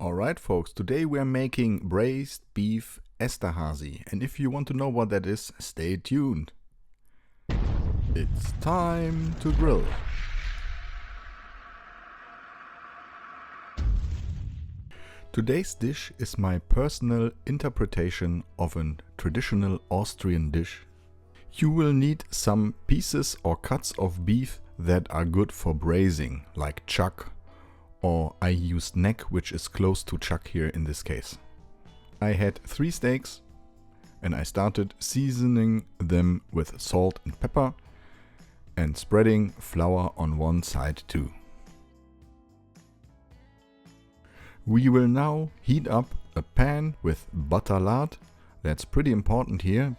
Alright folks, today we are making braised beef Esterhazy, and if you want to know what that is, stay tuned. It's time to grill. Today's dish is my personal interpretation of a traditional Austrian dish. You will need some pieces or cuts of beef that are good for braising, like chuck, or I used neck, which is close to chuck here in this case. I had 3 steaks and I started seasoning them with salt and pepper and spreading flour on one side too. We will now heat up a pan with butter lard. That's pretty important here.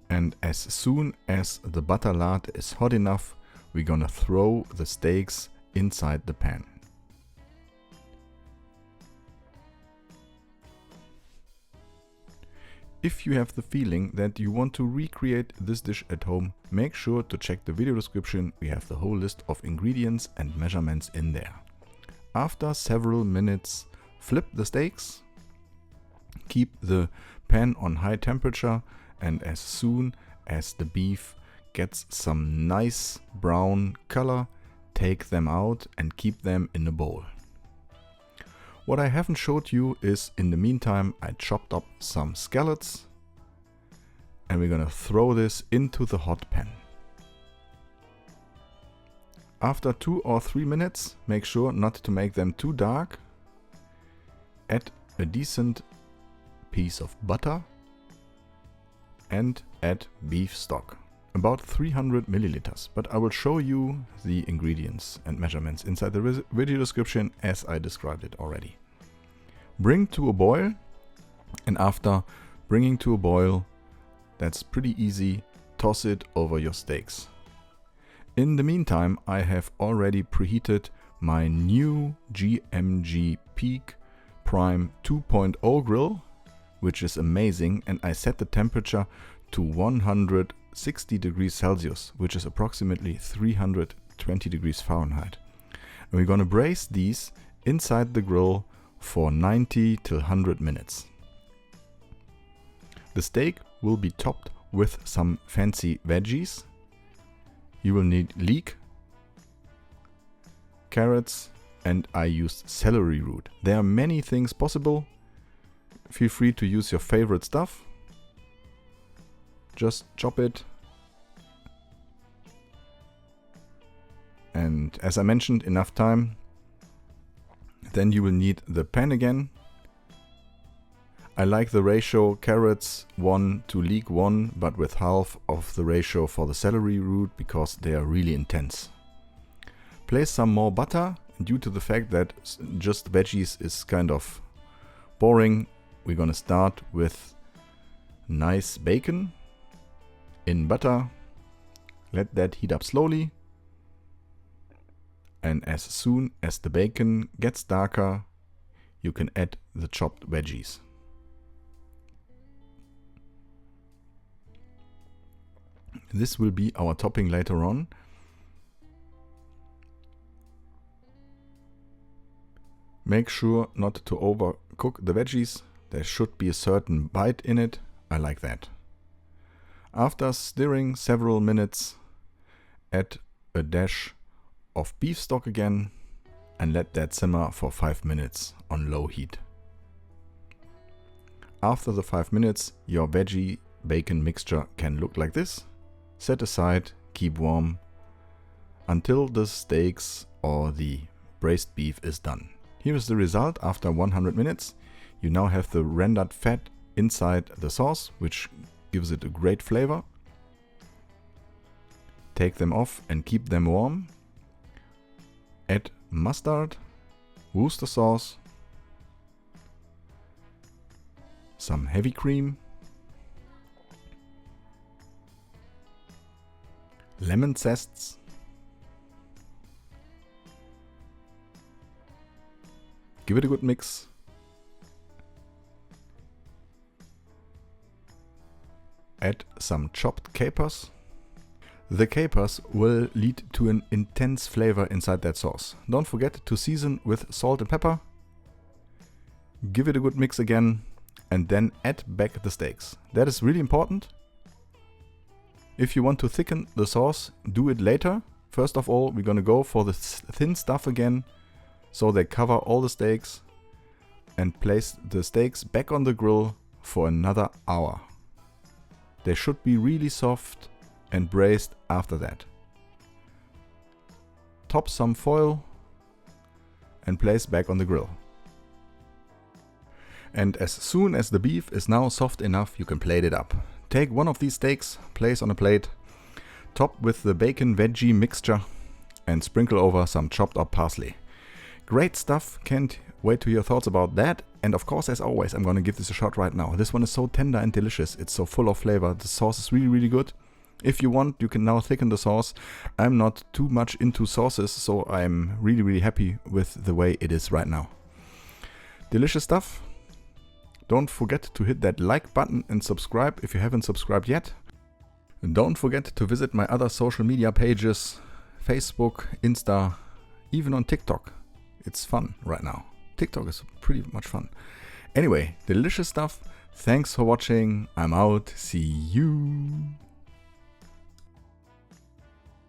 And as soon as the butter lard is hot enough, we're gonna throw the steaks inside the pan. If you have the feeling that you want to recreate this dish at home, make sure to check the video description. We have the whole list of ingredients and measurements in there. After several minutes, flip the steaks, keep the pan on high temperature, and as soon as the beef gets some nice brown color, take them out and keep them in a bowl. What I haven't showed you is, in the meantime, I chopped up some scallots and we're gonna throw this into the hot pan. After 2 or 3 minutes, make sure not to make them too dark. Add a decent piece of butter and add beef stock. About 300 milliliters, but I will show you the ingredients and measurements inside the video description as I described it already. Bring to a boil, and after bringing to a boil, that's pretty easy, toss it over your steaks. In the meantime, I have already preheated my new GMG Peak Prime 2.0 grill, which is amazing, and I set the temperature to 160 degrees Celsius, which is approximately 320 degrees Fahrenheit. And we're gonna braise these inside the grill for 90 till 100 minutes. The steak will be topped with some fancy veggies. You will need leek, carrots, and I used celery root. There are many things possible. Feel free to use your favorite stuff. Just chop it. And as I mentioned, enough time. Then you will need the pan again. I like the ratio carrots 1 to leek 1, but with half of the ratio for the celery root because they are really intense. Place some more butter. Due to the fact that just veggies is kind of boring, we're gonna start with nice bacon in butter. Let that heat up slowly. And as soon as the bacon gets darker, you can add the chopped veggies. This will be our topping later on. Make sure not to overcook the veggies. There should be a certain bite in it. I like that. After stirring several minutes, add a dash of beef stock again and let that simmer for 5 minutes on low heat. After the 5 minutes, your veggie bacon mixture can look like this. Set aside, keep warm until the steaks or the braised beef is done. Here is the result after 100 minutes. You now have the rendered fat inside the sauce, which gives it a great flavor. Take them off and keep them warm. Add mustard, Worcestershire sauce, some heavy cream, lemon zests, give it a good mix. Add some chopped capers. The capers will lead to an intense flavor inside that sauce. Don't forget to season with salt and pepper. Give it a good mix again, and then add back the steaks. That is really important. If you want to thicken the sauce, do it later. First of all, we're gonna go for the thin stuff again, so they cover all the steaks, and place the steaks back on the grill for another hour. They should be really soft and braised after that. Top some foil and place back on the grill. And as soon as the beef is now soft enough, you can plate it up. Take one of these steaks, place on a plate, top with the bacon veggie mixture, and sprinkle over some chopped up parsley. Great stuff, can't wait to hear your thoughts about that. And of course, as always, I'm gonna give this a shot right now. This one is so tender and delicious, it's so full of flavor. The sauce is really, really good. If you want, you can now thicken the sauce. I'm not too much into sauces, so I'm really, really happy with the way it is right now. Delicious stuff. Don't forget to hit that like button and subscribe if you haven't subscribed yet. And don't forget to visit my other social media pages, Facebook, Insta, even on TikTok. It's fun right now. TikTok is pretty much fun. Anyway, delicious stuff. Thanks for watching. I'm out. See you.